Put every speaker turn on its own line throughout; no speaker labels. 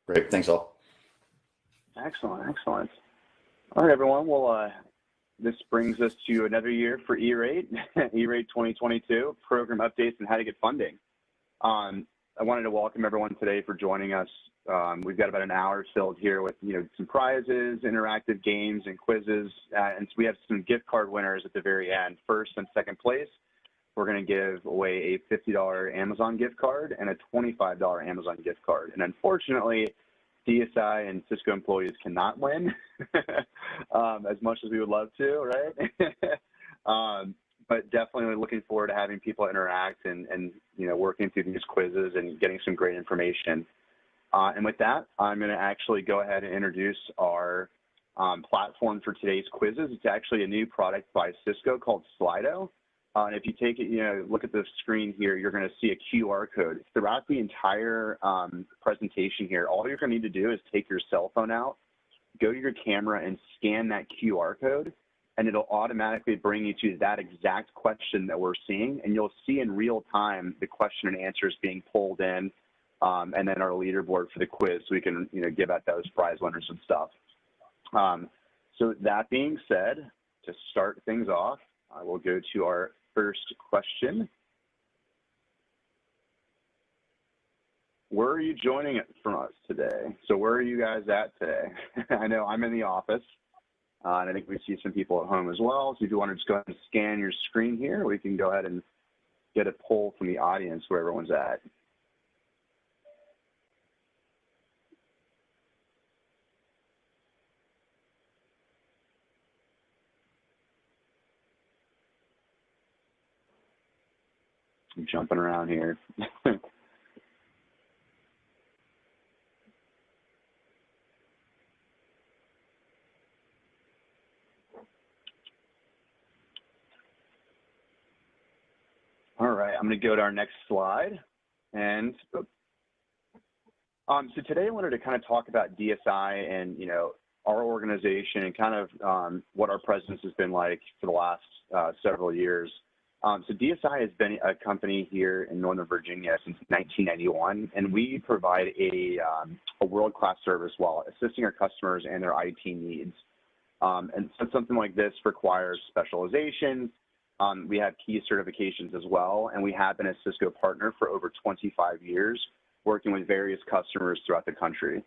Great. Thanks, all.
Excellent, excellent. All right, everyone. Well, this brings us to another year for E-Rate, E-Rate 2022, program updates and how to get funding. I wanted to welcome everyone today for joining us. We've got about an hour filled here with some prizes, interactive games, and quizzes, and we have some gift card winners at the very end. First and second place, we're going to give away a $50 Amazon gift card and a $25 Amazon gift card. And unfortunately, DSI and Cisco employees cannot win as much as we would love to, right? But definitely looking forward to having people interact and working through these quizzes and getting some great information. And with that, I'm going to actually go ahead and introduce our platform for today's quizzes. It's actually a new product by Cisco called Slido. And if you take it, look at the screen here, you're going to see a QR code. Throughout the entire presentation here, all you're going to need to do is take your cell phone out, go to your camera and scan that QR code, and it'll automatically bring you to that exact question that we're seeing. And you'll see in real time the question and answers being pulled in, and then our leaderboard for the quiz so we can give out those prize winners and stuff. So that being said, to start things off, I will go to our first question. Where are you joining it from us today? So where are you guys at today? I know I'm in the office, and I think we see some people at home as well. So if you want to just go ahead and scan your screen here, we can go ahead and get a poll from the audience where everyone's at. I'm jumping around here. All right, I'm going to go to our next slide. And so today I wanted to kind of talk about DSI and, our organization and kind of what our presence has been like for the last several years. So DSI has been a company here in Northern Virginia since 1991, and we provide a world-class service while assisting our customers and their IT needs. And so something like this requires specializations. We have key certifications as well, and we have been a Cisco partner for over 25 years, working with various customers throughout the country.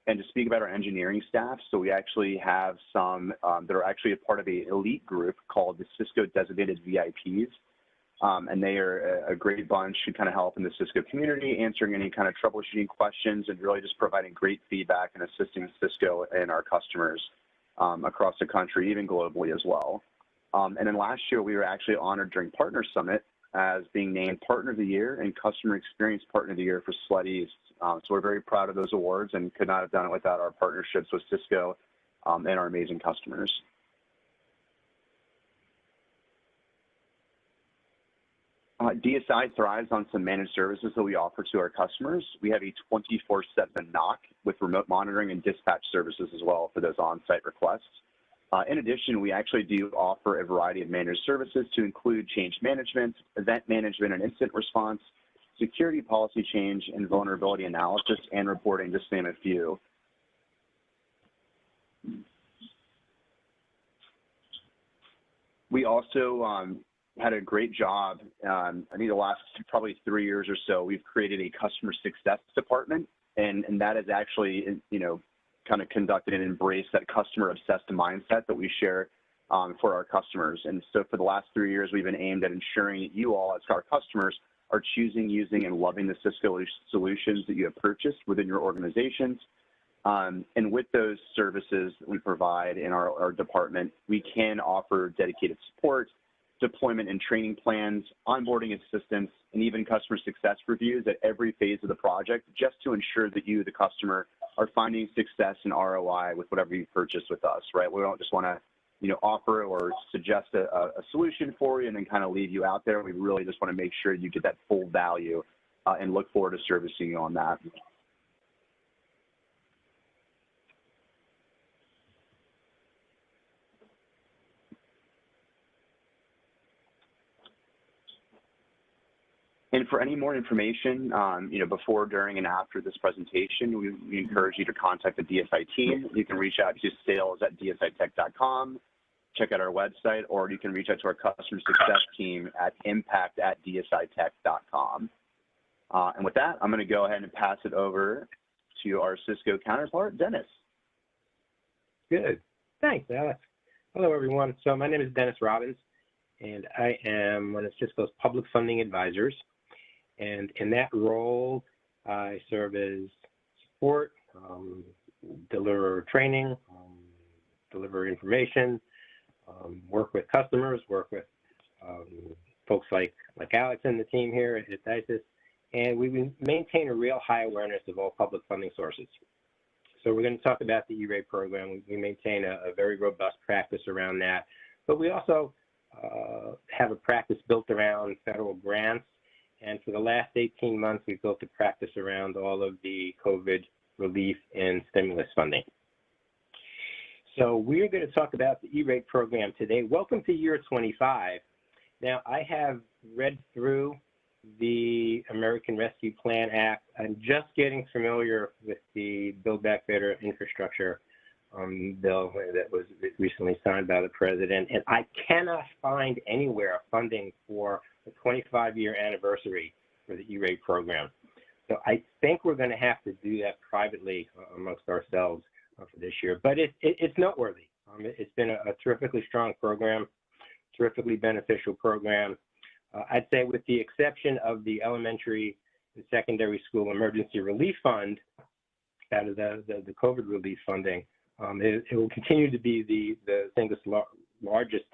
And to speak about our engineering staff, so we actually have some that are actually a part of an elite group called the Cisco Designated VIPs. And they are a great bunch who kind of help in the Cisco community, answering any kind of troubleshooting questions and really just providing great feedback and assisting Cisco and our customers across the country, even globally as well. And then last year, we were actually honored during Partner Summit as being named Partner of the Year and Customer Experience Partner of the Year for SLED East. So we're very proud of those awards and could not have done it without our partnerships with Cisco and our amazing customers. DSI thrives on some managed services that we offer to our customers. We have a 24/7 NOC with remote monitoring and dispatch services as well for those on-site requests. In addition, we actually do offer a variety of managed services to include change management, event management and incident response, security policy change, and vulnerability analysis and reporting, just to name a few. We also had a great job. I think the last probably 3 years or so, we've created a customer success department, and that is actually, kind of conducted and embraced that customer obsessed mindset that we share for our customers. And so for the last 3 years, we've been aimed at ensuring that you all, as our customers, are choosing, using, and loving the Cisco solutions that you have purchased within your organizations. And with those services that we provide in our department, we can offer dedicated support, deployment and training plans, onboarding assistance, and even customer success reviews at every phase of the project, just to ensure that you, the customer, are finding success and ROI with whatever you purchase with us, right? We don't just want to offer or suggest a solution for you and then kind of leave you out there. We really just want to make sure you get that full value and look forward to servicing you on that. And for any more information, before, during, and after this presentation, we encourage you to contact the DSI team. You can reach out to sales@dsitech.com, check out our website, or you can reach out to our customer success team at impact@dsitech.com. And with that, I'm going to go ahead and pass it over to our Cisco counterpart, Dennis.
Good. Thanks, Alex. Hello, everyone. So my name is Dennis Robbins, and I am one of Cisco's public funding advisors. And in that role, I serve as support, deliver training, deliver information, work with customers, work with folks like Alex and the team here at DISIS, and we maintain a real high awareness of all public funding sources. So we're going to talk about the E-rate program. We maintain a very robust practice around that, but we also have a practice built around federal grants, and for the last 18 months, we've built a practice around all of the COVID relief and stimulus funding. So we're going to talk about the E-rate program today. Welcome to year 25. Now, I have read through the American Rescue Plan Act. I'm just getting familiar with the Build Back Better infrastructure bill that was recently signed by the president, and I cannot find anywhere funding for the 25-year anniversary for the E-rate program. So I think we're going to have to do that privately amongst ourselves for this year, but it's noteworthy. It's been a terrifically strong program, terrifically beneficial program. I'd say with the exception of the elementary and secondary school emergency relief fund out of the COVID relief funding, it will continue to be the single largest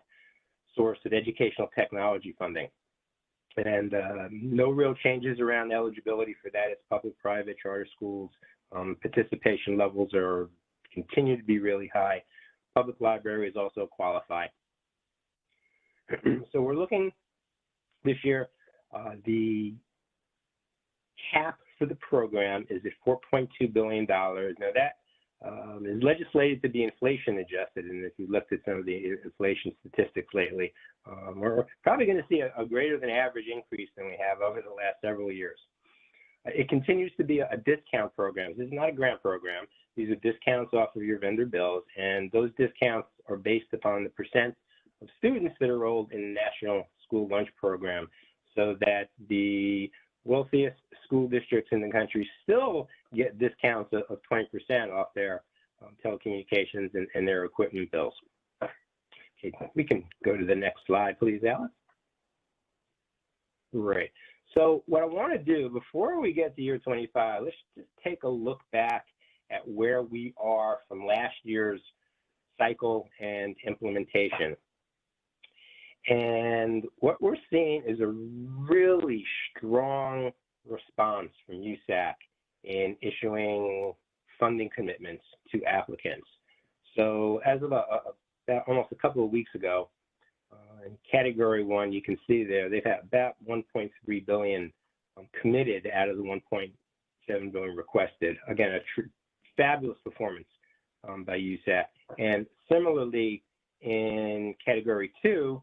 source of educational technology funding. And no real changes around eligibility for that. It's public, private, charter schools. Participation levels continue to be really high. Public libraries also qualify. So we're looking this year, the cap for the program is at $4.2 billion. Now that is legislated to be inflation adjusted, and if you looked at some of the inflation statistics lately, we're probably going to see a greater than average increase than we have over the last several years. It continues to be a discount program. This is not a grant program. These are discounts off of your vendor bills, and those discounts are based upon the percent of students that are enrolled in the National School Lunch Program, so that the wealthiest school districts in the country still get discounts of 20% off their telecommunications and their equipment bills. Okay, we can go to the next slide, please, Alex. Great. So what I want to do before we get to year 25, let's just take a look back at where we are from last year's cycle and implementation. And what we're seeing is a really strong response from USAC in issuing funding commitments to applicants. So as of about almost a couple of weeks ago, in Category 1, you can see there, they've had about $1.3 billion committed out of the $1.7 billion requested. Again, a fabulous performance by USAC. And similarly, in Category 2,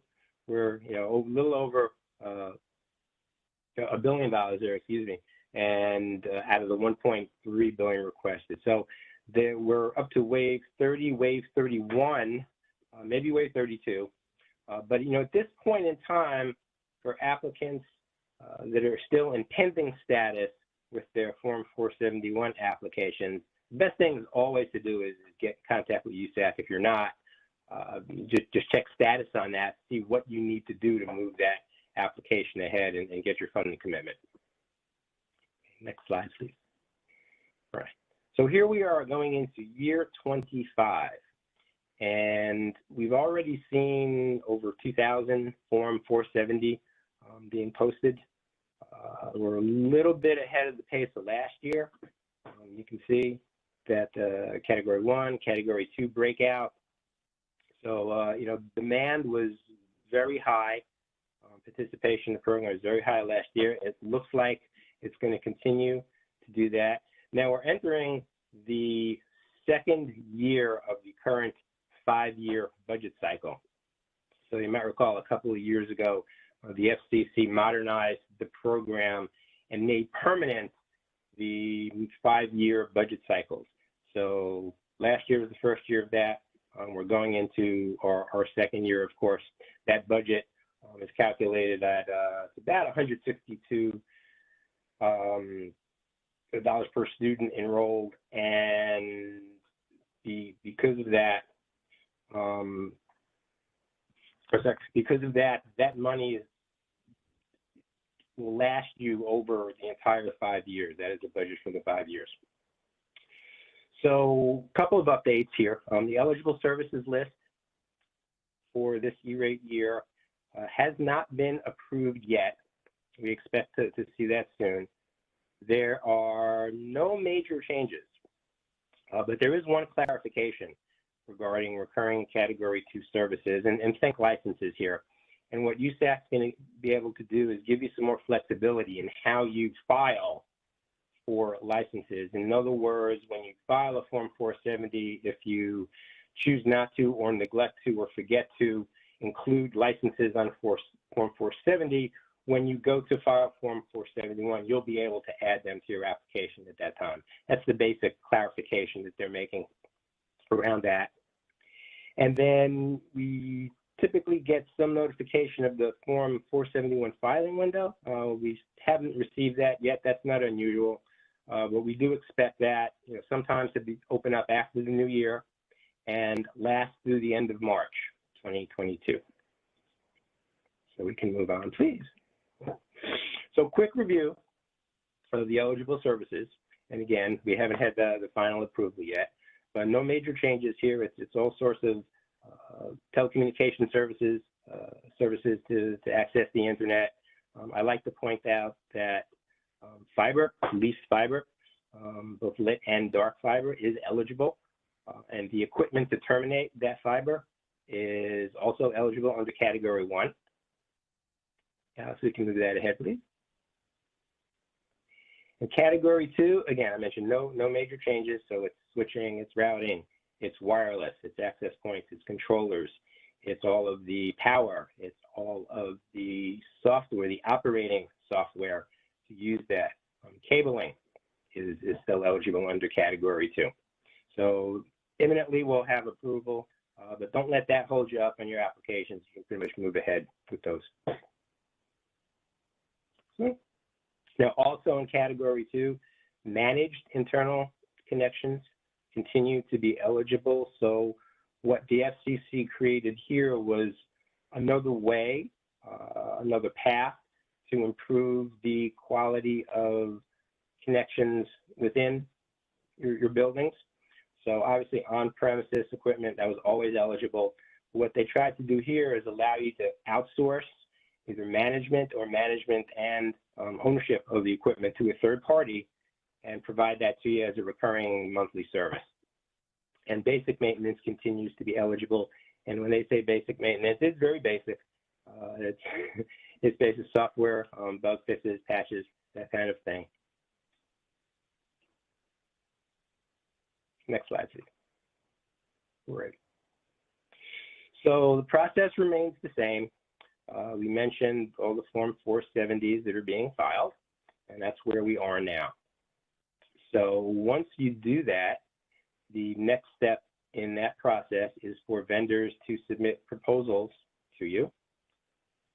we're a little over $1 billion there, excuse me, and out of the $1.3 billion requested. So we're up to Wave 30, Wave 31, maybe Wave 32. But at this point in time, for applicants that are still in pending status with their Form 471 applications, the best thing is always to do is get in contact with USAC. If you're not, just check status on that, see what you need to do to move that application ahead and get your funding commitment. Next slide, please. All right. So here we are going into year 25. And we've already seen over 2,000 Form 470 being posted. We're a little bit ahead of the pace of last year. You can see that Category 1, Category 2 breakout. So, demand was very high. Participation in the program was very high last year. It looks like it's going to continue to do that. Now we're entering the second year of the current 5-year budget cycle. So you might recall a couple of years ago, the FCC modernized the program and made permanent the 5-year budget cycles. So last year was the first year of that. We're going into our second year, of course. That budget is calculated at about $162 dollars per student enrolled, and because of that, that money will last you over the entire 5 years. That is the budget for the 5 years. So a couple of updates here. The eligible services list for this E-rate year has not been approved yet. We expect to see that soon. There are no major changes, but there is one clarification regarding recurring Category 2 services and think licenses here. And what USAC's going to be able to do is give you some more flexibility in how you file for licenses. In other words, when you file a Form 470, if you choose not to or neglect to or forget to include licenses on Form 470, when you go to file Form 471, you'll be able to add them to your application at that time. That's the basic clarification that they're making around that. And then we typically get some notification of the Form 471 filing window. We haven't received that yet. That's not unusual, but we do expect that, sometimes to be open up after the new year and last through the end of March 2022. So we can move on, please. So quick review of the eligible services. And again, we haven't had the final approval yet, but no major changes here. It's all sorts of telecommunication services, services to access the internet. I like to point out that fiber, leased fiber, both lit and dark fiber is eligible. And the equipment to terminate that fiber is also eligible under Category 1. So we can move that ahead, please. In Category 2, again, I mentioned no major changes. So it's switching, it's routing, it's wireless, it's access points, it's controllers, it's all of the power, it's all of the software, the operating software to use that. Cabling is still eligible under Category 2. So imminently we'll have approval, but don't let that hold you up on your applications. You can pretty much move ahead with those. Now, also in Category 2, managed internal connections continue to be eligible. So what the FCC created here was another way, another path to improve the quality of connections within your buildings. So obviously on-premises equipment, that was always eligible. What they tried to do here is allow you to outsource either management and ownership of the equipment to a third party and provide that to you as a recurring monthly service. And basic maintenance continues to be eligible. And when they say basic maintenance, it's very basic. It's basic software, bug fixes, patches, that kind of thing. Next slide, please. Great. So the process remains the same. We mentioned all the Form 470s that are being filed, and that's where we are now. So once you do that, the next step in that process is for vendors to submit proposals to you.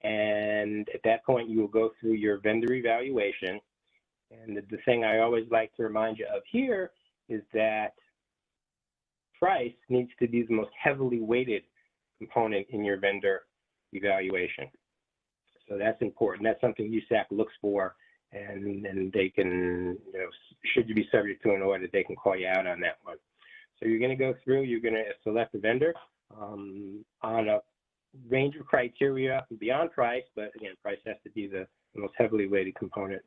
And at that point, you will go through your vendor evaluation. And the thing I always like to remind you of here is that price needs to be the most heavily weighted component in your vendor evaluation. So that's important. That's something USAC looks for, and they can, should you be subject to an audit, they can call you out on that one. So you're going to go through, you're going to select a vendor on a range of criteria beyond price, but again, price has to be the most heavily weighted component.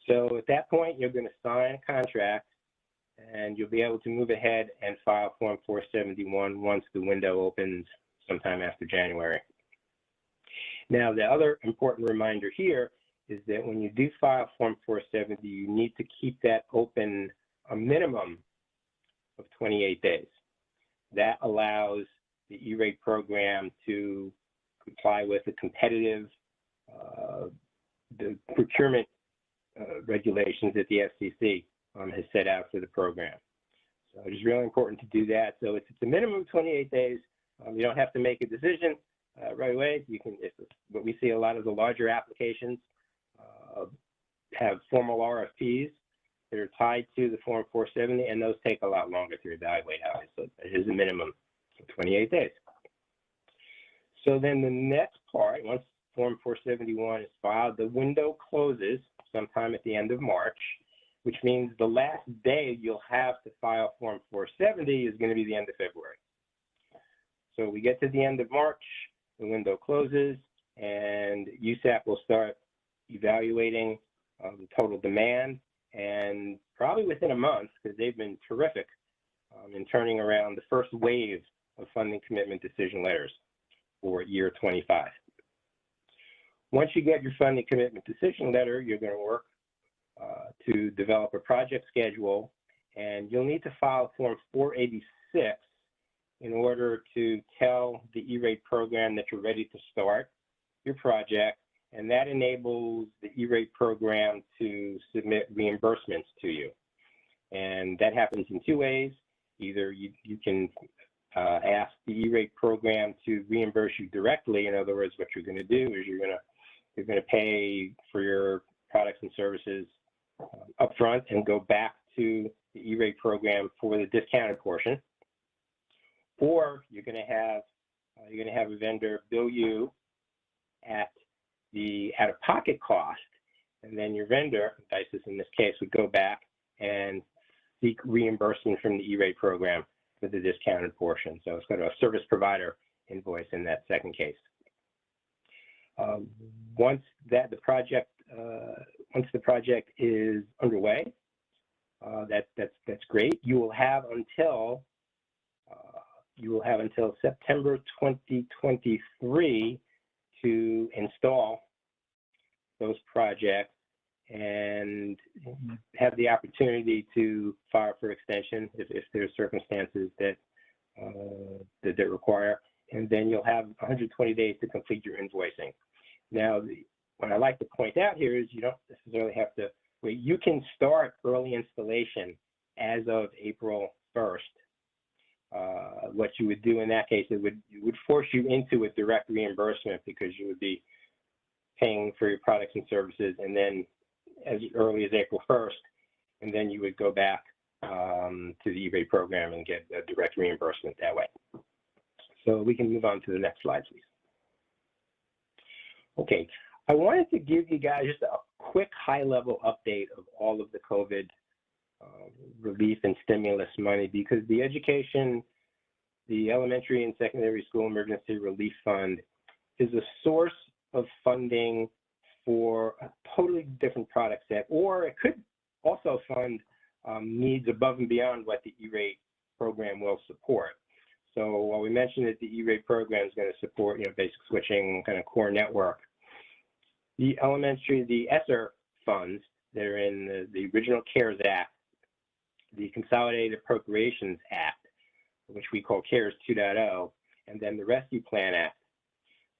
So at that point, you're going to sign a contract, and you'll be able to move ahead and file Form 471 once the window opens sometime after January. Now, the other important reminder here is that when you do file Form 470, you need to keep that open a minimum of 28 days. That allows the E-rate program to comply with a competitive the procurement regulations that the FCC has set out for the program. So it is really important to do that. So it's a minimum of 28 days. You don't have to make a decision right away. You can, but we see a lot of the larger applications have formal RFPs that are tied to the Form 470, and those take a lot longer to evaluate out. So it is a minimum of 28 days. So then the next part, once Form 471 is filed, the window closes sometime at the end of March, which means the last day you'll have to file Form 470 is going to be the end of February. So we get to the end of March, the window closes, and USAP will start evaluating the total demand, and probably within a month, because they've been terrific in turning around the first wave of funding commitment decision letters for year 25. Once you get your funding commitment decision letter, you're going to work to develop a project schedule, and you'll need to file Form 486 in order to tell the E-rate program that you're ready to start your project, and that enables the E-rate program to submit reimbursements to you. And that happens in two ways. Either you can ask the E-rate program to reimburse you directly. In other words, what you're going to do is you're going to pay for your products and services upfront and go back to the E-rate program for the discounted portion. Or you're going to have a vendor bill you at the out-of-pocket cost, and then your vendor, DICES in this case, would go back and seek reimbursement from the E-rate program for the discounted portion. So it's got a service provider invoice in that second case. Once the project is underway, that's great. You will have until September 2023 to install those projects and have the opportunity to file for extension if there's circumstances that require, and then you'll have 120 days to complete your invoicing. Now, what I like to point out here is you don't necessarily have to wait. You can start early installation as of April 1st. What you would do in that case, it would force you into a direct reimbursement because you would be paying for your products and services, and then as early as April 1st, and then you would go back to the E-rate program and get a direct reimbursement that way. So we can move on to the next slide, please. Okay, I wanted to give you guys just a quick high-level update of all of the COVID relief and stimulus money, because the elementary and secondary school emergency relief fund is a source of funding for a totally different product set, or it could also fund needs above and beyond what the E-rate program will support. So while we mentioned that the E-rate program is going to support, basic switching, kind of core network, the ESSER funds that are in the original CARES Act, the Consolidated Appropriations Act, which we call CARES 2.0, and then the Rescue Plan Act,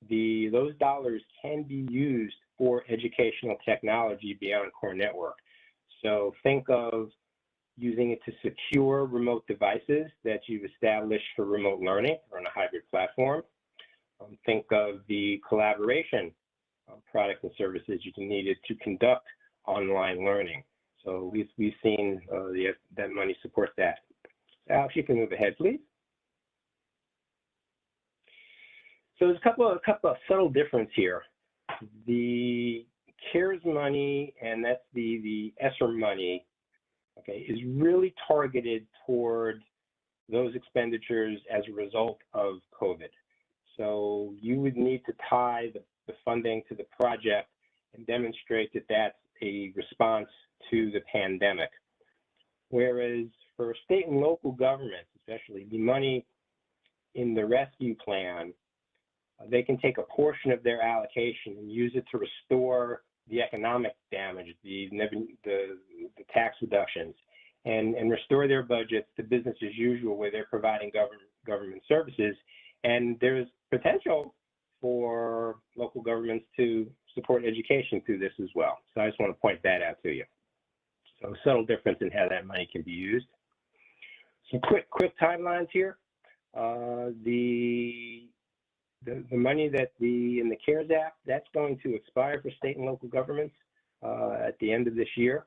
those dollars can be used for educational technology beyond core network. So think of using it to secure remote devices that you've established for remote learning or on a hybrid platform. Think of the collaboration products and services you can need to conduct online learning. So we've seen that money support that. Alex, you can move ahead, please. So there's a couple of subtle differences here. The CARES money, and that's the ESSER money, okay, is really targeted toward those expenditures as a result of COVID. So you would need to tie the funding to the project and demonstrate that that's a response to the pandemic. Whereas for state and local governments, especially the money in the rescue plan, they can take a portion of their allocation and use it to restore the economic damage, the tax reductions, and restore their budgets to business as usual where they're providing government services. And there's potential for local governments to support education through this as well. So I just want to point that out to you. So a subtle difference in how that money can be used. Some quick timelines here. The money that in the CARES Act, that's going to expire for state and local governments at the end of this year.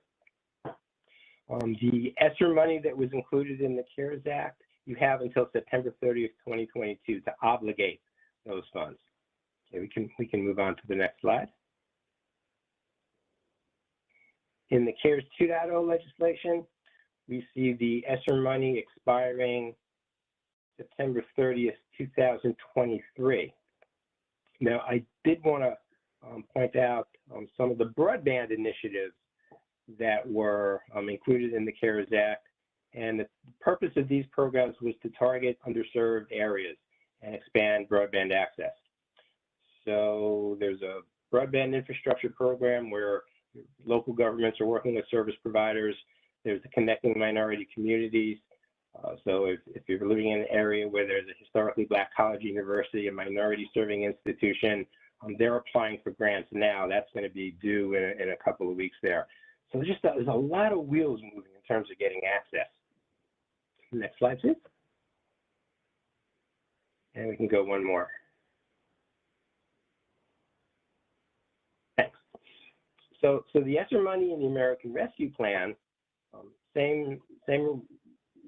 The ESSER money that was included in the CARES Act, you have until September 30th, 2022 to obligate those funds. Okay, we can move on to the next slide. In the CARES 2.0 legislation, we see the ESSER money expiring September 30th, 2023. Now, I did want to point out some of the broadband initiatives that were included in the CARES Act. And the purpose of these programs was to target underserved areas and expand broadband access. So there's a broadband infrastructure program where local governments are working with service providers. There's the Connecting Minority Communities. So if you're living in an area where there's a historically Black college, university, a minority serving institution, they're applying for grants now. That's going to be due in a couple of weeks there. So there's a lot of wheels moving in terms of getting access. Next slide, please. And we can go one more. Thanks. So the ESSER money in the American Rescue Plan, same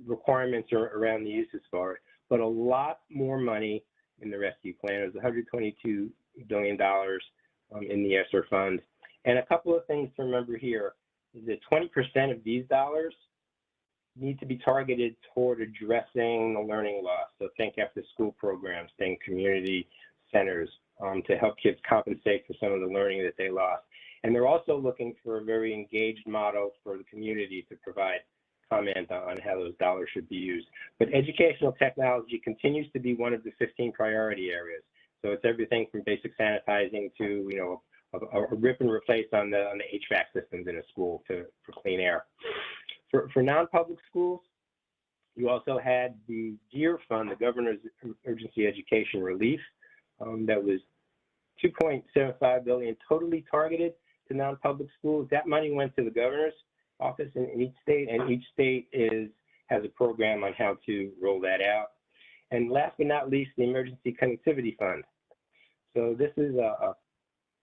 requirements are around the uses for it, but a lot more money in the rescue plan. There's $122 billion in the ESSER fund. And a couple of things to remember here is that 20% of these dollars need to be targeted toward addressing the learning loss. So think after school programs, think community centers to help kids compensate for some of the learning that they lost. And they're also looking for a very engaged model for the community to provide comment on how those dollars should be used. But educational technology continues to be one of the 15 priority areas. So it's everything from basic sanitizing to, you know, a rip and replace on the HVAC systems in a school for clean air. For non-public schools, you also had the GEAR fund, the Governor's Emergency Education Relief, that was $2.75 billion totally targeted to non-public schools. That money went to the governor's office in each state, and each state has a program on how to roll that out. And last but not least, the Emergency Connectivity Fund. So this is a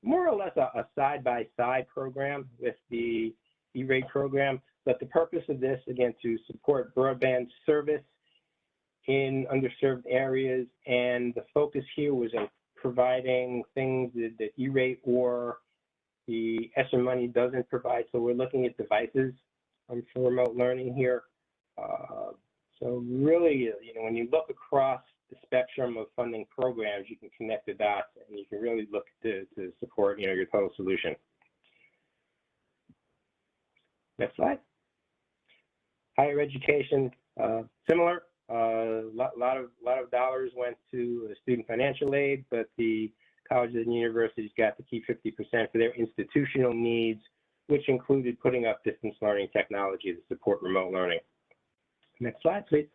more or less a side-by-side program with the E-rate program, but the purpose of this, again, to support broadband service in underserved areas, and the focus here was in providing things that E-rate or the ESSER money doesn't provide. So we're looking at devices for remote learning here. So really, you know, when you look across the spectrum of funding programs, you can connect the dots and you can really look to support, you know, your total solution. Next slide. Higher education, similar. Lot of dollars went to student financial aid, but the colleges and universities got to keep 50% for their institutional needs, which included putting up distance learning technology to support remote learning. Next slide, please.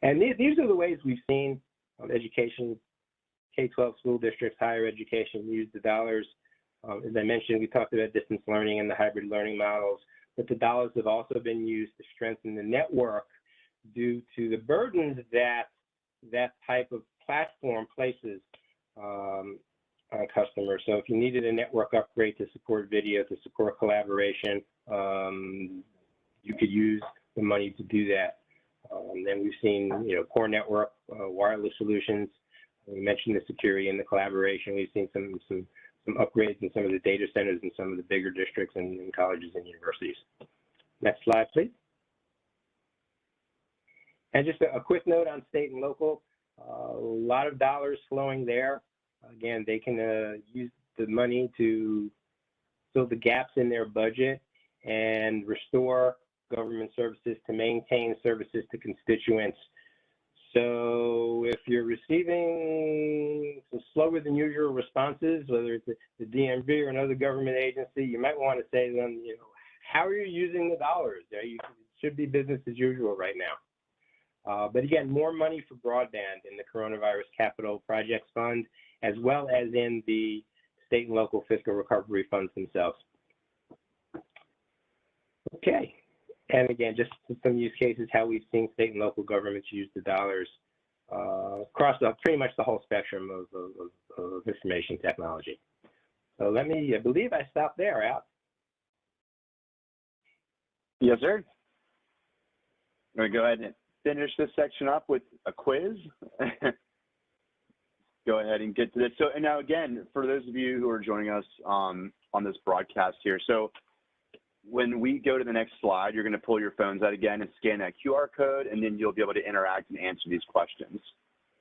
And these are the ways we've seen education, K-12 school districts, higher education use the dollars. As I mentioned, we talked about distance learning and the hybrid learning models, but the dollars have also been used to strengthen the network due to the burdens that type of platform places on customers. So if you needed a network upgrade to support video, to support collaboration, you could use the money to do that. Then we've seen, you know, core network, wireless solutions. We mentioned the security and the collaboration. We've seen some upgrades in some of the data centers in some of the bigger districts and colleges and universities. Next slide, please. And just a quick note on state and local. A lot of dollars flowing there. Again, they can use the money to fill the gaps in their budget and restore government services to maintain services to constituents. So if you're receiving some slower than usual responses, whether it's the DMV or another government agency, you might want to say to them, you know, how are you using the dollars? It should be business as usual right now. But again, more money for broadband in the Coronavirus Capital Projects Fund, as well as in the state and local fiscal recovery funds themselves. Okay, and again, just some use cases, how we've seen state and local governments use the dollars across pretty much the whole spectrum of information technology. So I believe I stopped there, Al.
Yes, sir. I'm going to go ahead and finish this section up with a quiz. Go ahead and get to this. So, and now again, for those of you who are joining us on this broadcast here, so when we go to the next slide, you're going to pull your phones out again and scan that QR code, and then you'll be able to interact and answer these questions.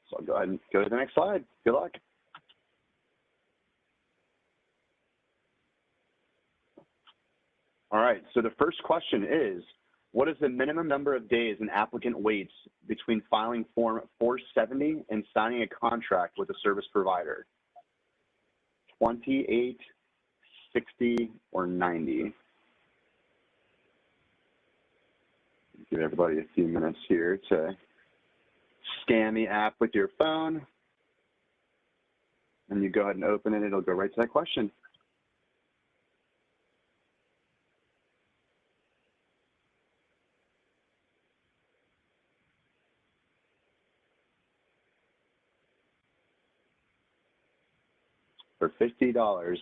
So I'll go ahead and go to the next slide. Good luck. All right, so the first question is, what is the minimum number of days an applicant waits between filing Form 470 and signing a contract with a service provider? 28, 60, or 90? Give everybody a few minutes here to scan the app with your phone. And you go ahead and open it, it'll go right to that question. For $50.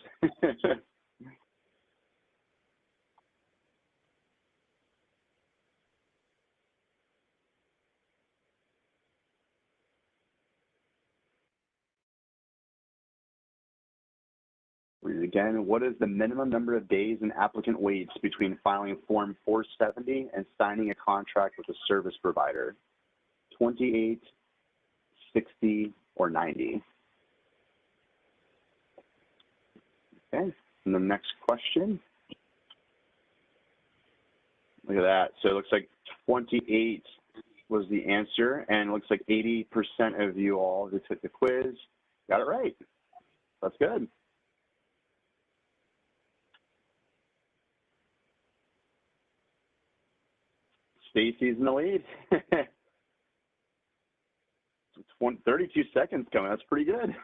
Read it again. What is the minimum number of days an applicant waits between filing Form 470 and signing a contract with a service provider? 28, 60, or 90? Okay, and the next question. Look at that. So it looks like 28 was the answer, and it looks like 80% of you all who took the quiz got it right. That's good. Stacy's in the lead. 32 seconds coming. That's pretty good.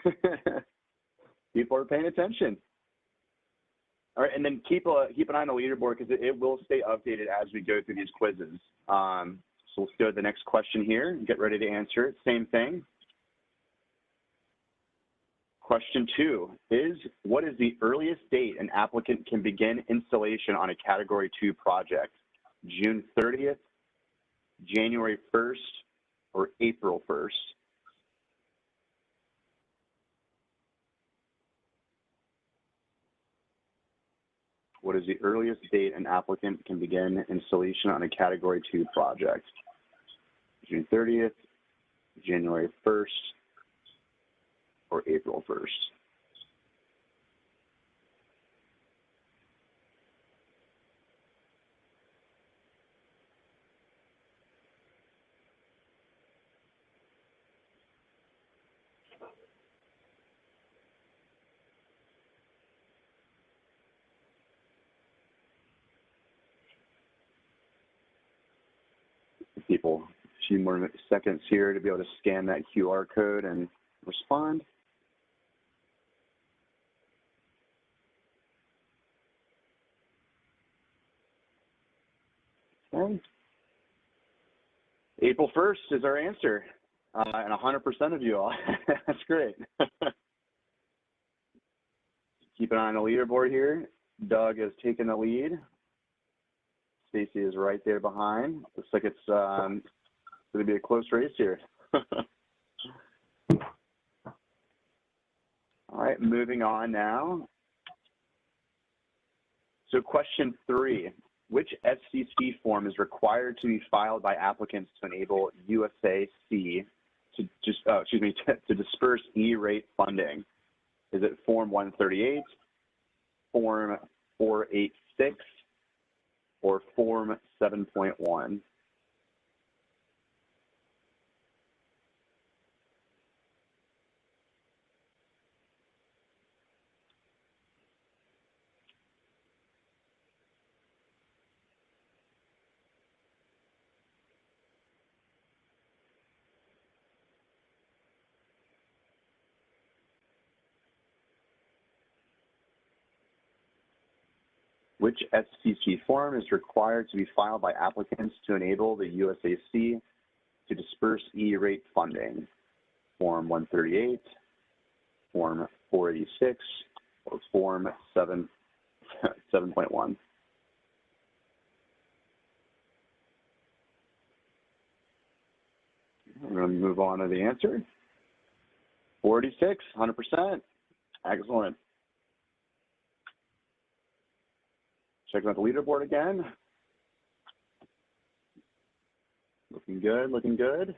People are paying attention. All right, and then keep an eye on the leaderboard because it will stay updated as we go through these quizzes. So let's go to the next question here and get ready to answer it. Same thing. Question 2 is, what is the earliest date an applicant can begin installation on a Category 2 project? June 30th, January 1st, or April 1st? What is the earliest date an applicant can begin installation on a Category 2 project? June 30th, January 1st, or April 1st? People a few more seconds here to be able to scan that QR code and respond. Okay. April 1st is our answer, and 100% of you all. That's great. Keep an eye on the leaderboard here. Doug is taking the lead. Stacy is right there behind. Looks like it's going to be a close race here. All right, moving on now. So question 3, which FCC form is required to be filed by applicants to enable USAC to disperse E-rate funding? Is it Form 138, Form 486, or Form 7.1? Which SCC form is required to be filed by applicants to enable the USAC to disperse E-rate funding? Form 138, Form 486, or Form 7.1? We're going to move on to the answer. 46, 100%. Excellent. Checking out the leaderboard again. Looking good, looking good.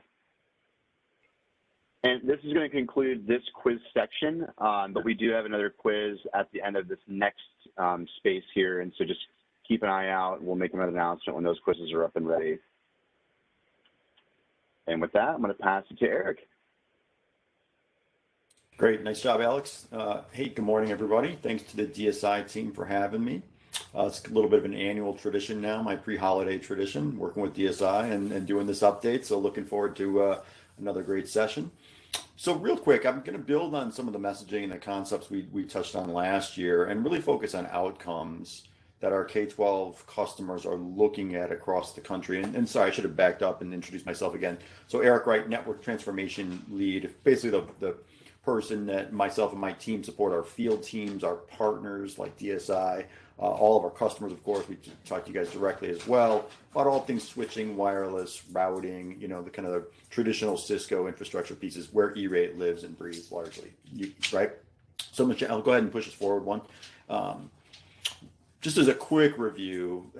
And this is going to conclude this quiz section, but we do have another quiz at the end of this next space here. And so just keep an eye out. We'll make another announcement when those quizzes are up and ready. And with that, I'm going to pass it to Eric.
Great. Nice job, Alex. Hey, good morning, everybody. Thanks to the DSI team for having me. It's a little bit of an annual tradition now, my pre-holiday tradition, working with DSI and doing this update. So looking forward to another great session. So real quick, I'm going to build on some of the messaging and the concepts we touched on last year and really focus on outcomes that our K-12 customers are looking at across the country. And sorry, I should have backed up and introduced myself again. So Eric Wright, Network Transformation Lead, basically the person that myself and my team support our field teams, our partners like DSI, all of our customers, of course. We talk to you guys directly as well about all things switching, wireless, routing, you know, the kind of the traditional Cisco infrastructure pieces where E-rate lives and breathes largely, right? So Michelle, I'll go ahead and push us forward one. Just as a quick review,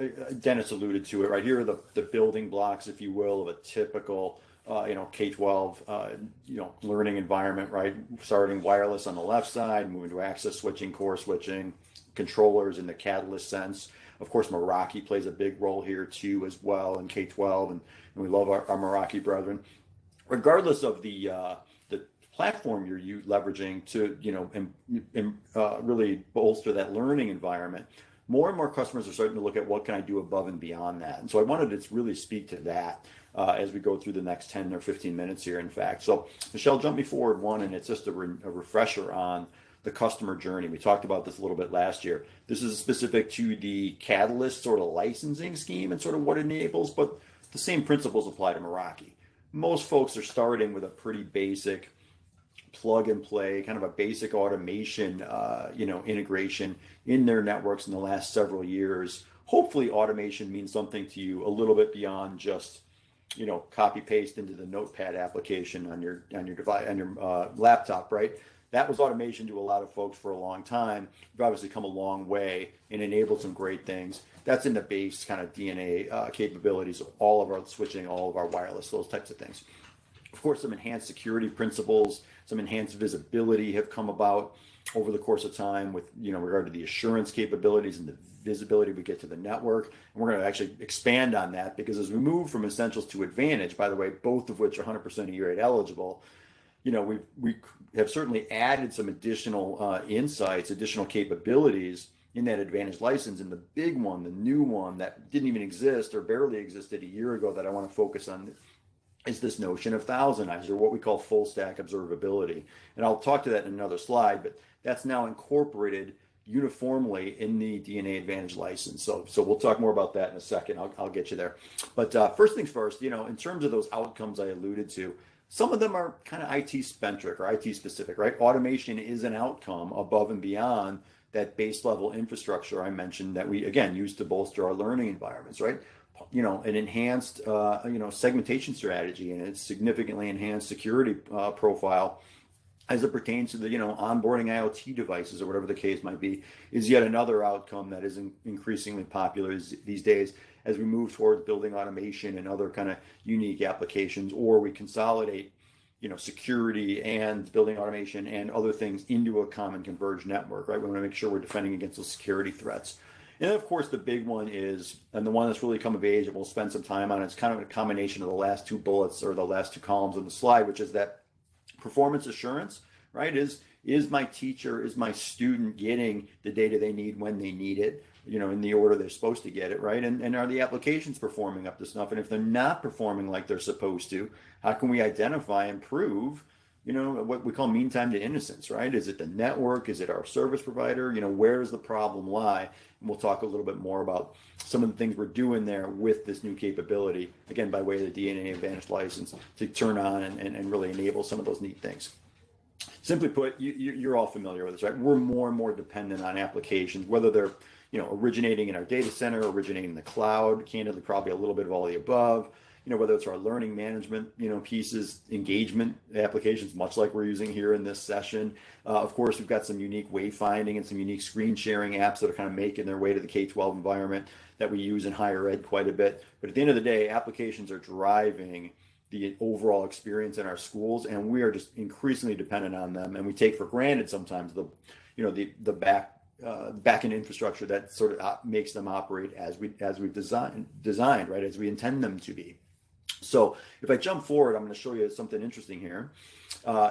Dennis alluded to it, right? Here are the building blocks, if you will, of a typical K-12, learning environment, right? Starting wireless on the left side, moving to access switching, core switching, controllers in the Catalyst sense. Of course, Meraki plays a big role here too as well in K-12, and we love our Meraki brethren. Regardless of the platform you're leveraging to, really bolster that learning environment, more and more customers are starting to look at what can I do above and beyond that. And so I wanted to really speak to that as we go through the next 10 or 15 minutes here, in fact. So Michelle, jump me forward one, and it's just a refresher on the customer journey. We talked about this a little bit last year. This is specific to the Catalyst sort of licensing scheme and sort of what it enables, but the same principles apply to Meraki. Most folks are starting with a pretty basic plug and play, kind of a basic automation, integration in their networks in the last several years. Hopefully automation means something to you a little bit beyond just, copy paste into the notepad application on your device, on your laptop, right? That was automation to a lot of folks for a long time. We've obviously come a long way and enabled some great things. That's in the base kind of DNA capabilities of all of our switching, all of our wireless, those types of things. Of course, some enhanced security principles, some enhanced visibility have come about over the course of time with, regard to the assurance capabilities and the visibility we get to the network. And we're going to actually expand on that because as we move from Essentials to Advantage, by the way, both of which are 100% E-rate eligible, we have certainly added some additional insights, additional capabilities in that Advantage license. And the big one, the new one that didn't even exist or barely existed a year ago that I want to focus on is this notion of thousand-eyes, or what we call full stack observability. And I'll talk to that in another slide, but that's now incorporated uniformly in the DNA Advantage license. So we'll talk more about that in a second. I'll get you there. But first things first, in terms of those outcomes I alluded to, some of them are kind of IT-centric or IT-specific, right? Automation is an outcome above and beyond that base level infrastructure I mentioned that we, again, use to bolster our learning environments, right? An enhanced, segmentation strategy and its significantly enhanced security profile as it pertains to the, onboarding IoT devices or whatever the case might be, is yet another outcome that is increasingly popular these days as we move towards building automation and other kind of unique applications, or we consolidate, security and building automation and other things into a common converged network, right? We want to make sure we're defending against those security threats. And then, of course, the big one is, and the one that's really come of age, and we'll spend some time on, it's kind of a combination of the last two bullets or the last two columns on the slide, which is that performance assurance, right? Is my teacher, is my student getting the data they need when they need it, in the order they're supposed to get it, right? And are the applications performing up to snuff? And if they're not performing like they're supposed to, how can we identify and prove, what we call mean time to innocence, right? Is it the network? Is it our service provider? Where does the problem lie? And we'll talk a little bit more about some of the things we're doing there with this new capability, again, by way of the DNA Advantage license to turn on and really enable some of those neat things. Simply put, you're all familiar with this, right? We're more and more dependent on applications, whether they're originating in our data center, originating in the cloud, candidly, probably a little bit of all the above, whether it's our learning management, pieces, engagement applications, much like we're using here in this session. Of course, we've got some unique wayfinding and some unique screen sharing apps that are kind of making their way to the K-12 environment that we use in higher ed quite a bit. But at the end of the day, applications are driving the overall experience in our schools, and we are just increasingly dependent on them. And we take for granted sometimes the back-end infrastructure that sort of makes them operate as we've designed, right, as we intend them to be. So if I jump forward, I'm going to show you something interesting here.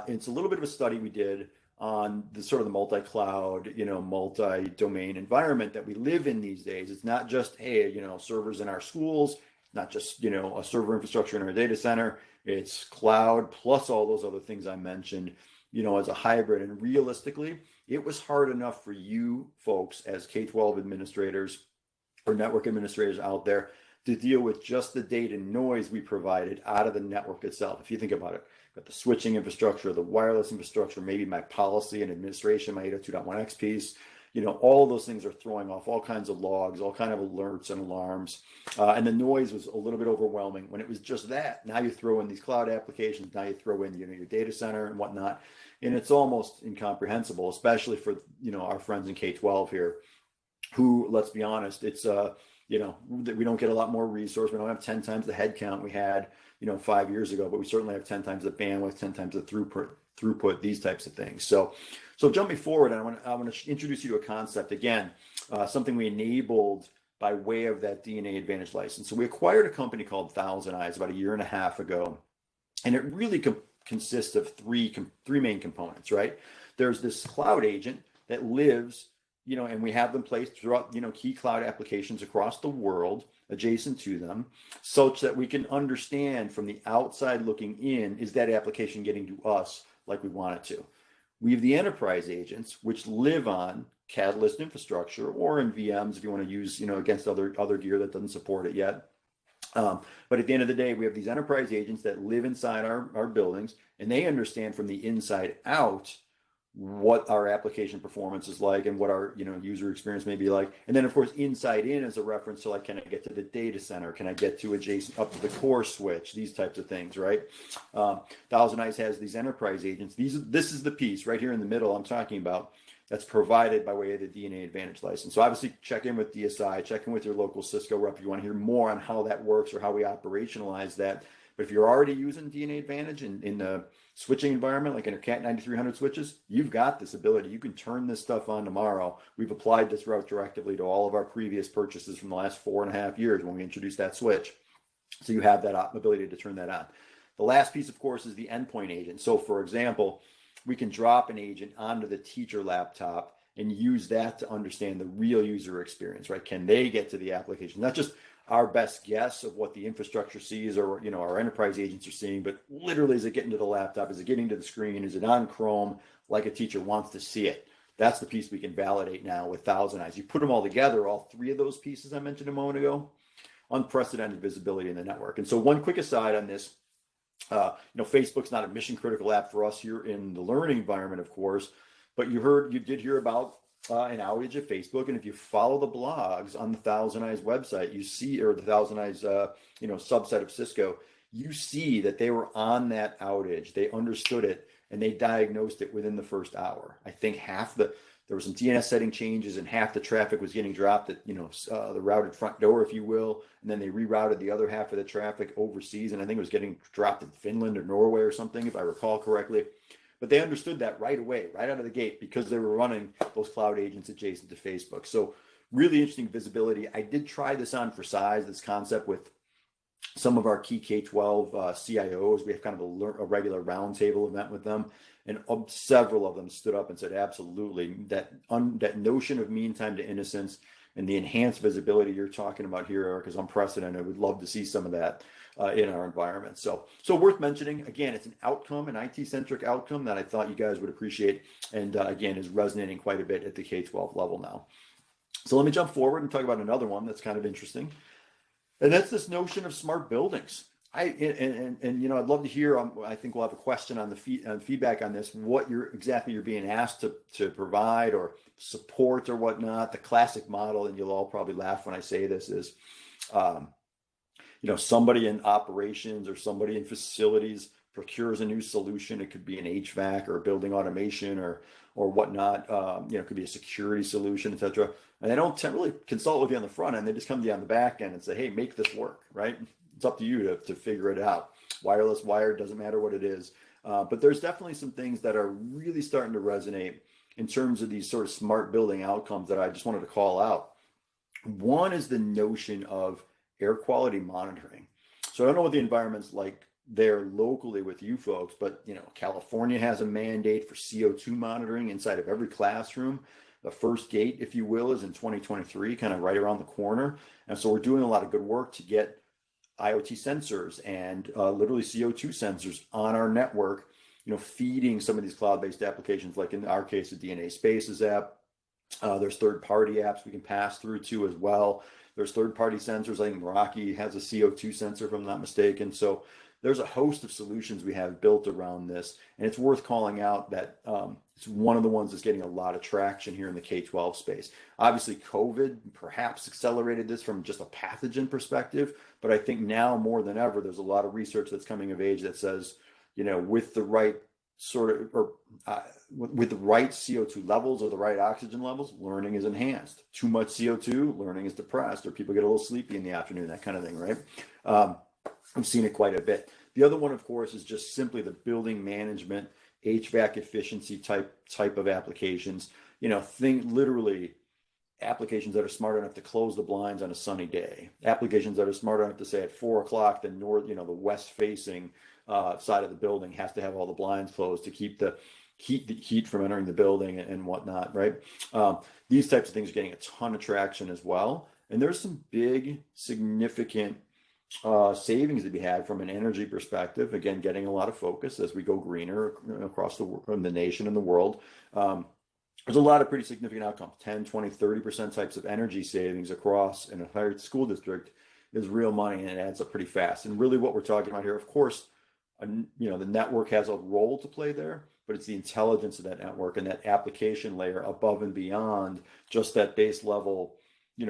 It's a little bit of a study we did on the sort of the multi-cloud, multi-domain environment that we live in these days. It's not just, hey, servers in our schools, not just, a server infrastructure in our data center. It's cloud plus all those other things I mentioned, as a hybrid. And realistically, it was hard enough for you folks as K-12 administrators or network administrators out there to deal with just the data noise we provided out of the network itself. If you think about it, got the switching infrastructure, the wireless infrastructure, maybe my policy and administration, my 802.1x piece, all those things are throwing off all kinds of logs, all kind of alerts and alarms. And the noise was a little bit overwhelming when it was just that. Now you throw in these cloud applications, now you throw in, your data center and whatnot. And it's almost incomprehensible, especially for, our friends in K-12 here, who, let's be honest, it's, we don't get a lot more resource. We don't have 10 times the head count we had, 5 years ago, but we certainly have 10 times the bandwidth, 10 times the throughput, these types of things. So jumping forward, I want to introduce you to a concept, again, something we enabled by way of that DNA Advantage license. So we acquired a company called Thousand Eyes about a year and a half ago, and it really consists of three main components, right? There's this cloud agent that lives, and we have them placed throughout, key cloud applications across the world adjacent to them, such that we can understand from the outside looking in, is that application getting to us like we want it to? We have the enterprise agents, which live on Catalyst infrastructure or in VMs if you want to use, against other gear that doesn't support it yet. But at the end of the day, we have these enterprise agents that live inside our buildings, and they understand from the inside out what our application performance is like and what our user experience may be like. And then of course inside in is a reference to, like, can I get to the data center, can I get to adjacent up to the core switch, these types of things, right? Thousand Eyes has these enterprise agents. This is the piece right here in the middle I'm talking about that's provided by way of the DNA Advantage license. So obviously check in with DSI, check in with your local Cisco rep if you want to hear more on how that works or how we operationalize that. But if you're already using DNA Advantage in the switching environment, like in your Cat 9300 switches, you've got this ability. You can turn this stuff on tomorrow. We've applied this route directively to all of our previous purchases from the last 4.5 years when we introduced that switch. So you have that ability to turn that on. The last piece, of course, is the endpoint agent. So for example, we can drop an agent onto the teacher laptop and use that to understand the real user experience, right? Can they get to the application? Not just our best guess of what the infrastructure sees or our enterprise agents are seeing, but literally, is it getting to the laptop? Is it getting to the screen? Is it on Chrome like a teacher wants to see it? That's the piece we can validate now with Thousand Eyes. You put them all together, all three of those pieces I mentioned a moment ago, unprecedented visibility in the network. And so one quick aside on this, Facebook's not a mission critical app for us here in the learning environment, of course, but you did hear about an outage at Facebook, and if you follow the blogs on the Thousand Eyes website, you see, or the Thousand Eyes, subset of Cisco, you see that they were on that outage. They understood it and they diagnosed it within the first hour. I think there were some DNS setting changes, and half the traffic was getting dropped at, the routed front door, if you will, and then they rerouted the other half of the traffic overseas, and I think it was getting dropped in Finland or Norway or something, if I recall correctly. But they understood that right away, right out of the gate, because they were running those cloud agents adjacent to Facebook. So really interesting visibility. I did try this on for size, this concept, with some of our key K-12 CIOs. We have kind of a regular roundtable event with them, and several of them stood up and said, absolutely, that notion of mean time to innocence and the enhanced visibility you're talking about here, Eric, is unprecedented. We'd love to see some of that in our environment. So worth mentioning. Again, it's an outcome, an IT-centric outcome that I thought you guys would appreciate, and again, is resonating quite a bit at the K-12 level now. So let me jump forward and talk about another one that's kind of interesting. And that's this notion of smart buildings. And I'd love to hear. I think we'll have a question on the feedback on this. What you're being asked to provide or support or whatnot. The classic model, and you'll all probably laugh when I say this, is somebody in operations or somebody in facilities procures a new solution. It could be an HVAC or building automation or whatnot. It could be a security solution, et cetera. And they don't really consult with you on the front end. They just come to you on the back end and say, hey, make this work, right? It's up to you to figure it out. Wireless, wired, doesn't matter what it is. But there's definitely some things that are really starting to resonate in terms of these sort of smart building outcomes that I just wanted to call out. One is the notion of air quality monitoring. So I don't know what the environment's like there locally with you folks, but California has a mandate for CO2 monitoring inside of every classroom. The first gate, if you will, is in 2023, kind of right around the corner. And so we're doing a lot of good work to get IoT sensors and literally CO2 sensors on our network, feeding some of these cloud-based applications, like in our case, the DNA Spaces app. There's third-party apps we can pass through to as well. There's third-party sensors. I think Meraki has a CO2 sensor, if I'm not mistaken. So there's a host of solutions we have built around this, and it's worth calling out that it's one of the ones that's getting a lot of traction here in the K-12 space. Obviously, COVID perhaps accelerated this from just a pathogen perspective, but I think now more than ever, there's a lot of research that's coming of age that says, with the right with the right CO2 levels or the right oxygen levels, learning is enhanced. Too much CO2, learning is depressed, or people get a little sleepy in the afternoon, that kind of thing, right? I've seen it quite a bit. The other one, of course, is just simply the building management, HVAC efficiency type of applications. Literally applications that are smart enough to close the blinds on a sunny day. Applications that are smart enough to say at 4 o'clock, the west-facing side of the building has to have all the blinds closed to keep the heat from entering the building and whatnot, right? These types of things are getting a ton of traction as well. And there's some big, significant savings to be had from an energy perspective. Again, getting a lot of focus as we go greener across the nation and the world. There's a lot of pretty significant outcomes. 10, 20, 30% types of energy savings across an entire school district is real money, and it adds up pretty fast. And really what we're talking about here, of course, the network has a role to play there, but it's the intelligence of that network and that application layer above and beyond just that base level,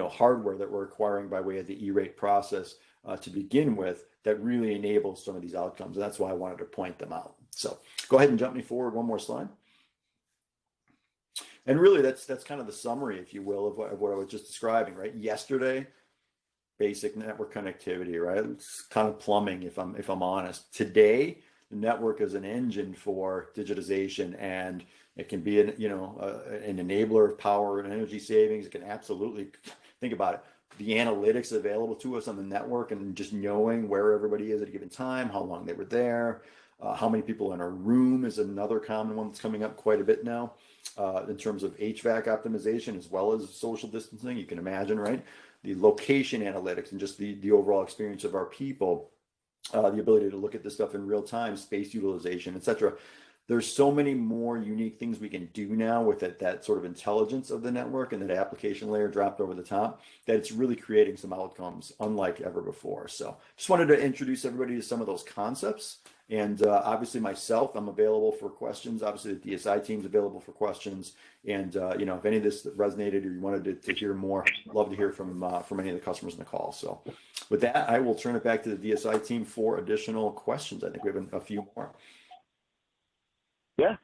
hardware that we're acquiring by way of the E-rate process to begin with, that really enables some of these outcomes. And that's why I wanted to point them out. So go ahead and jump me forward one more slide. And really that's kind of the summary, if you will, of what I was just describing, right? Yesterday, basic network connectivity, right? It's kind of plumbing, if I'm honest. Today, the network is an engine for digitization, and it can be an enabler of power and energy savings. It can absolutely, think about it, the analytics available to us on the network and just knowing where everybody is at a given time, how long they were there, how many people in a room is another common one that's coming up quite a bit now in terms of HVAC optimization as well as social distancing. You can imagine, right? The location analytics and just the overall experience of our people, the ability to look at this stuff in real time, space utilization, et cetera. There's so many more unique things we can do now with that sort of intelligence of the network and that application layer dropped over the top, that it's really creating some outcomes unlike ever before. So just wanted to introduce everybody to some of those concepts. And obviously myself, I'm available for questions. Obviously the DSI team's available for questions. And if any of this resonated or you wanted to hear more, love to hear from any of the customers in the call. So with that, I will turn it back to the DSI team for additional questions. I think we have a few more.
Yeah,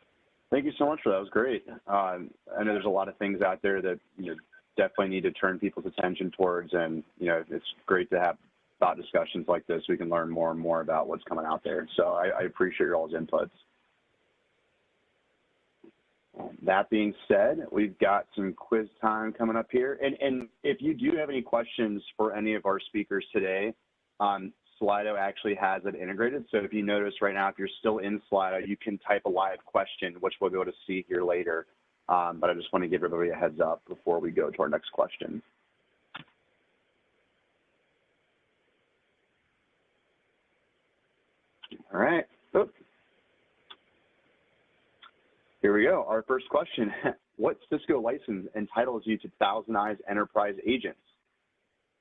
thank you so much for that. It was great. I know there's a lot of things out there that definitely need to turn people's attention towards, and it's great to have thought discussions like this. We can learn more and more about what's coming out there. So I appreciate your all's inputs. That being said, we've got some quiz time coming up here, and if you do have any questions for any of our speakers today, Slido actually has it integrated. So if you notice right now, if you're still in Slido, you can type a live question, which we'll be able to see here later. But I just want to give everybody a heads up before we go to our next question. All right. Here we go. Our first question. what Cisco license entitles you to Thousand Eyes Enterprise Agents?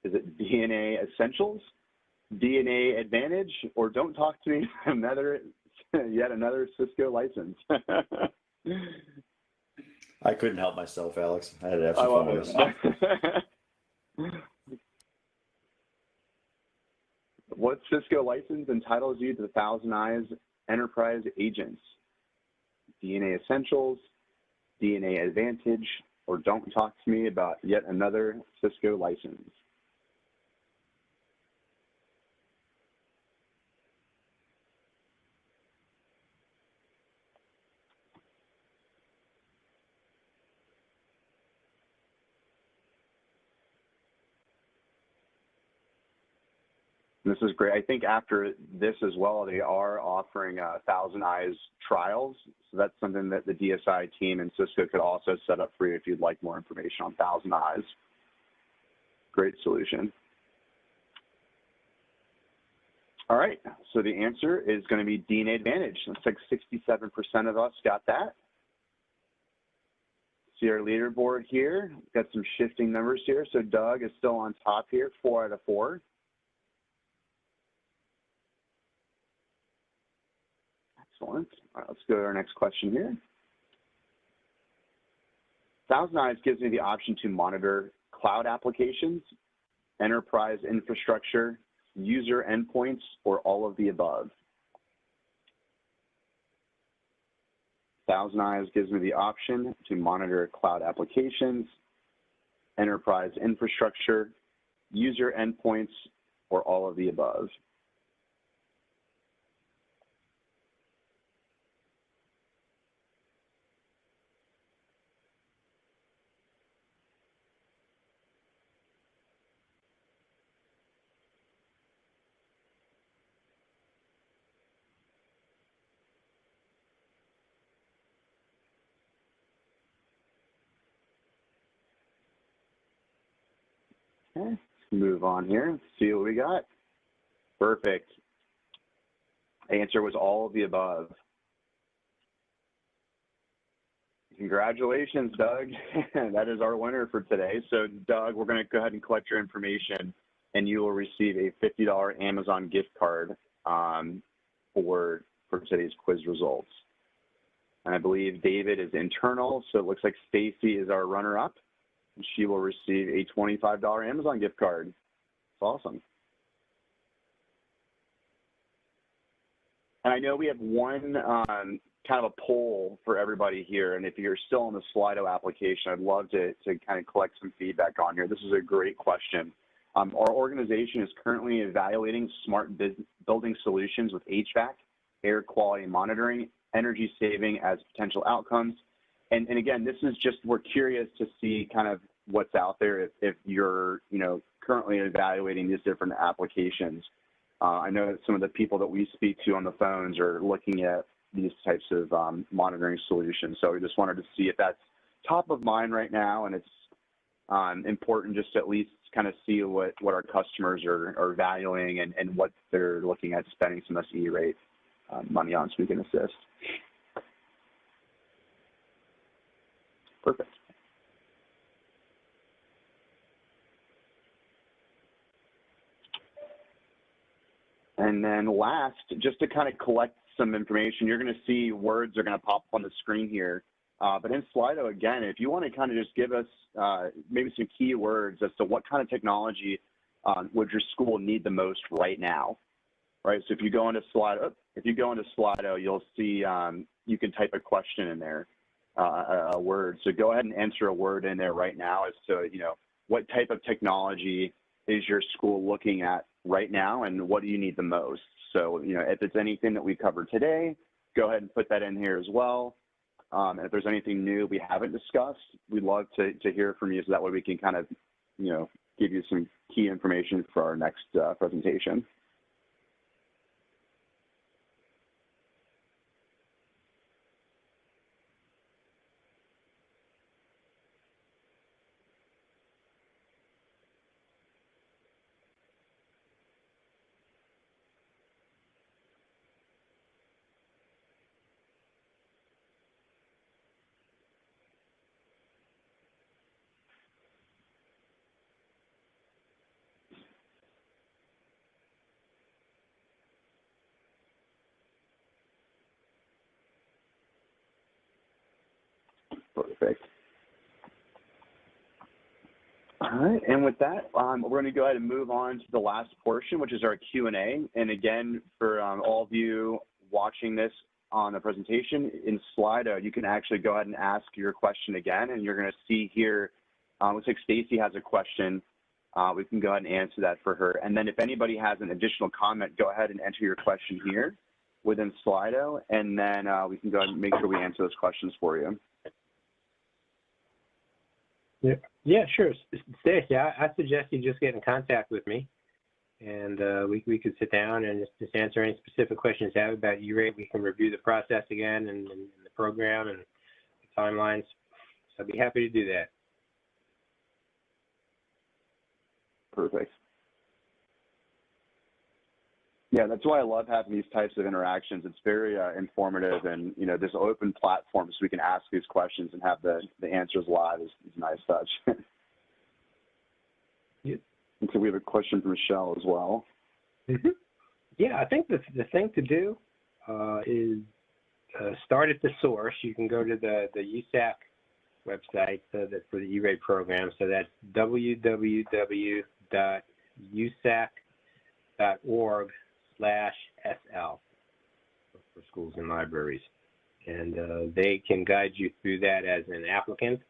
Is it DNA Essentials, DNA Advantage, or don't talk to me, yet another Cisco license?
I couldn't help myself, Alex. I had to have some fun with this.
What Cisco license entitles you to the Thousand Eyes Enterprise Agents? DNA Essentials, DNA Advantage, or don't talk to me about yet another Cisco license? This is great. I think after this as well, they are offering Thousand Eyes trials. So that's something that the DSI team and Cisco could also set up for you if you'd like more information on Thousand Eyes. Great solution. All right, so the answer is going to be DNA Advantage. Looks like 67% of us got that. See our leaderboard here. Got some shifting numbers here. So Doug is still on top here, 4 out of 4. Excellent. All right, let's go to our next question here. Thousand Eyes gives me the option to monitor cloud applications, enterprise infrastructure, user endpoints, or all of the above. Thousand Eyes gives me the option to monitor cloud applications, enterprise infrastructure, user endpoints, or all of the above. Okay, let's move on here. Let's see what we got. Perfect. The answer was all of the above. Congratulations, Doug. That is our winner for today. So, Doug, we're going to go ahead and collect your information, and you will receive a $50 Amazon gift card for today's quiz results. And I believe David is internal, so it looks like Stacy is our runner-up. She will receive a $25 Amazon gift card. It's awesome. And I know we have one kind of a poll for everybody here, and if you're still on the Slido application, I'd love to kind of collect some feedback on here. This is a great question. Our organization is currently evaluating smart building solutions with HVAC, air quality monitoring, energy saving as potential outcomes. And again, this is just, we're curious to see kind of what's out there if you're, currently evaluating these different applications. I know that some of the people that we speak to on the phones are looking at these types of monitoring solutions. So we just wanted to see if that's top of mind right now, and it's important just to at least kind of see what our customers are valuing and what they're looking at spending some SE rate money on, so we can assist. Perfect. And then last, just to kind of collect some information, you're going to see words are going to pop up on the screen here. But in Slido, again, if you want to kind of just give us maybe some key words as to what kind of technology would your school need the most right now, right? So if you go into Slido, you'll see you can type a question in there. A word. So go ahead and enter a word in there right now as to, what type of technology is your school looking at right now and what do you need the most? So, if it's anything that we covered today, go ahead and put that in here as well. And if there's anything new we haven't discussed, we'd love to hear from you so that way we can kind of, give you some key information for our next presentation. Perfect. All right, and with that, we're going to go ahead and move on to the last portion, which is our Q&A. And again, for all of you watching this on the presentation in Slido, you can actually go ahead and ask your question again, and you're going to see here, looks like Stacy has a question. We can go ahead and answer that for her. And then if anybody has an additional comment, go ahead and enter your question here within Slido, and then we can go ahead and make sure we answer those questions for you.
Yeah, sure. Stacey, I suggest you just get in contact with me, and we could sit down and just answer any specific questions you have about E-rate. We can review the process again and the program and the timelines. So I'd be happy to do that.
Perfect. Yeah, that's why I love having these types of interactions. It's very informative, and this open platform so we can ask these questions and have the answers live is a nice touch.
Yeah.
And so we have a question from Michelle as well.
Mm-hmm. Yeah, I think the thing to do is start at the source. You can go to the USAC website for the E-rate program. So that's www.usac.org/SL for schools and libraries. And they can guide you through that as an applicant.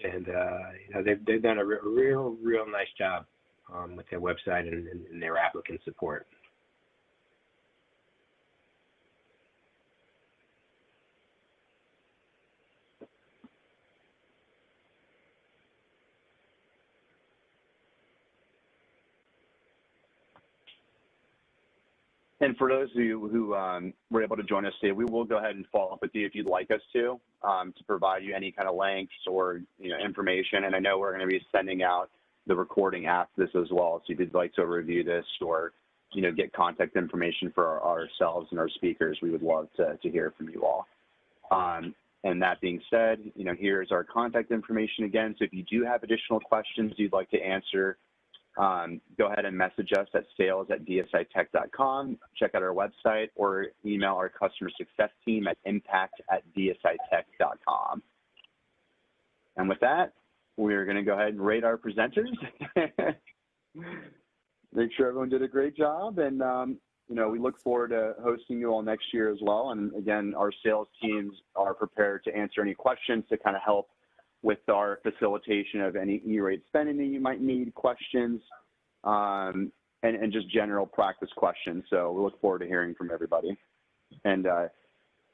And they've done a real nice job with their website and their applicant support.
And for those of you who were able to join us today, we will go ahead and follow up with you if you'd like us to provide you any kind of links or information. And I know we're going to be sending out the recording after this as well. So if you'd like to review this or get contact information for ourselves and our speakers, we would love to hear from you all. And that being said, here's our contact information again. So if you do have additional questions you'd like to answer, go ahead and message us at sales@dsitech.com, check out our website, or email our customer success team at impact@dsitech.com. And with that, we're going to go ahead and rate our presenters. Make sure everyone did a great job, and we look forward to hosting you all next year as well. And again, our sales teams are prepared to answer any questions to kind of help with our facilitation of any E-rate spending that you might need, questions, and just general practice questions. So we look forward to hearing from everybody. And I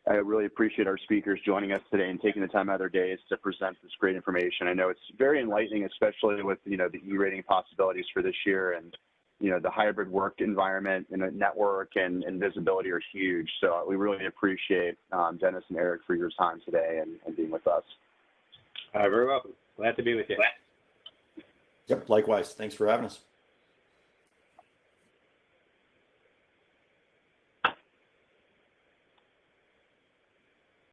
really appreciate our speakers joining us today and taking the time out of their days to present this great information. I know it's very enlightening, especially with, the E-rating possibilities for this year, and, the hybrid work environment and the network and visibility are huge. So we really appreciate Dennis and Eric for your time today and being with us.
Very welcome. Glad to be with you.
Yep, likewise. Thanks for having us.